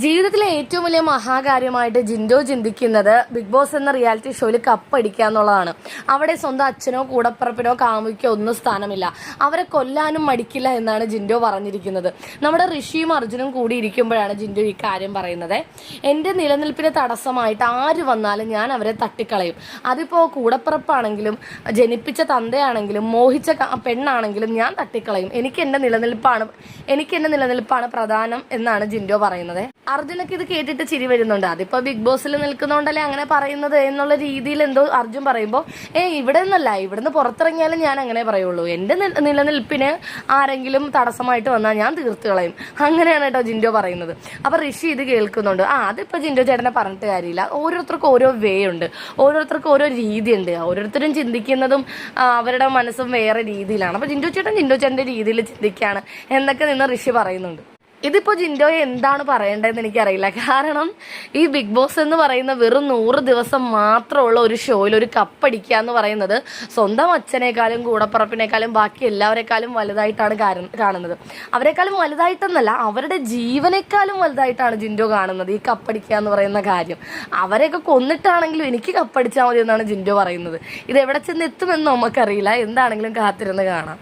ജീവിതത്തിലെ ഏറ്റവും വലിയ മഹാകാര്യമായിട്ട് ജിൻഡോ ചിന്തിക്കുന്നത് ബിഗ് ബോസ് എന്ന റിയാലിറ്റി ഷോയിൽ കപ്പടിക്കുക എന്നുള്ളതാണ്. അവിടെ സ്വന്തം അച്ഛനോ കൂടപ്പിറപ്പിനോ കാമുക്കോ ഒന്നും സ്ഥാനമില്ല. അവരെ കൊല്ലാനും മടിക്കില്ല എന്നാണ് ജിൻഡോ പറഞ്ഞിരിക്കുന്നത്. നമ്മുടെ ഋഷിയും അർജുനും കൂടി ഇരിക്കുമ്പോഴാണ് ജിൻഡോ ഈ കാര്യം പറയുന്നത്. എൻ്റെ നിലനിൽപ്പിന് തടസ്സമായിട്ട് ആര് വന്നാലും ഞാൻ അവരെ തട്ടിക്കളയും. അതിപ്പോൾ കൂടപ്പിറപ്പാണെങ്കിലും ജനിപ്പിച്ച തന്തയാണെങ്കിലും മോഹിച്ച പെണ്ണാണെങ്കിലും ഞാൻ തട്ടിക്കളയും. എനിക്ക് എൻ്റെ നിലനിൽപ്പാണ് പ്രധാനം എന്നാണ് ജിൻഡോ പറയുന്നത്. അർജുനൊക്കെ ഇത് കേട്ടിട്ട് ചിരി വരുന്നുണ്ട്. അതിപ്പോ ബിഗ് ബോസിൽ നിൽക്കുന്നോണ്ടല്ലേ അങ്ങനെ പറയുന്നത് എന്നുള്ള രീതിയിൽ എന്തോ അർജുൻ പറയുമ്പോൾ ഇവിടെ നിന്നല്ല, ഇവിടുന്ന് പുറത്തിറങ്ങിയാലും ഞാൻ അങ്ങനെ പറയുള്ളൂ. എൻ്റെ നിലനിൽപ്പിന് ആരെങ്കിലും തടസ്സമായിട്ട് വന്നാൽ ഞാൻ തീർത്ത് കളയും. അങ്ങനെയാണ് കേട്ടോ ജിൻഡോ പറയുന്നത്. അപ്പൊ ഋഷി ഇത് കേൾക്കുന്നുണ്ട്. അതിപ്പോ ജിൻഡോ ചേട്ടനെ പറഞ്ഞിട്ട് കാര്യമില്ല. ഓരോരുത്തർക്കും ഓരോ വേ ഉണ്ട്, ഓരോരുത്തർക്കും ഓരോ രീതിയുണ്ട്. ഓരോരുത്തരും ചിന്തിക്കുന്നതും അവരുടെ മനസ്സും വേറെ രീതിയിലാണ്. അപ്പൊ ജിൻഡോ ചേട്ടന്റെ രീതിയിൽ ചിന്തിക്കുകയാണ് എന്നൊക്കെ നിന്ന് ഋഷി പറയുന്നുണ്ട്. ഇതിപ്പോ ജിൻഡോയെ എന്താണ് പറയേണ്ടതെന്ന് എനിക്കറിയില്ല. കാരണം ഈ ബിഗ് ബോസ് എന്ന് പറയുന്ന വെറും 100 ദിവസം മാത്രമുള്ള ഒരു ഷോയിൽ ഒരു കപ്പടിക്കുക എന്ന് പറയുന്നത് സ്വന്തം അച്ഛനേക്കാളും കൂടപ്പറപ്പിനേക്കാളും ബാക്കി എല്ലാവരെക്കാളും വലുതായിട്ടാണ് കാണുന്നത്. അവരെക്കാളും വലുതായിട്ടെന്നല്ല, അവരുടെ ജീവനേക്കാളും വലുതായിട്ടാണ് ജിൻഡോ കാണുന്നത് ഈ കപ്പടിക്കുക എന്ന് പറയുന്ന കാര്യം. അവരെയൊക്കെ കൊന്നിട്ടാണെങ്കിലും എനിക്ക് കപ്പടിച്ചാൽ മതി എന്നാണ് ജിൻഡോ പറയുന്നത്. ഇത് എവിടെ ചെന്ന് എത്തുമെന്ന് നമുക്കറിയില്ല. എന്താണെങ്കിലും കാത്തിരുന്ന് കാണാം.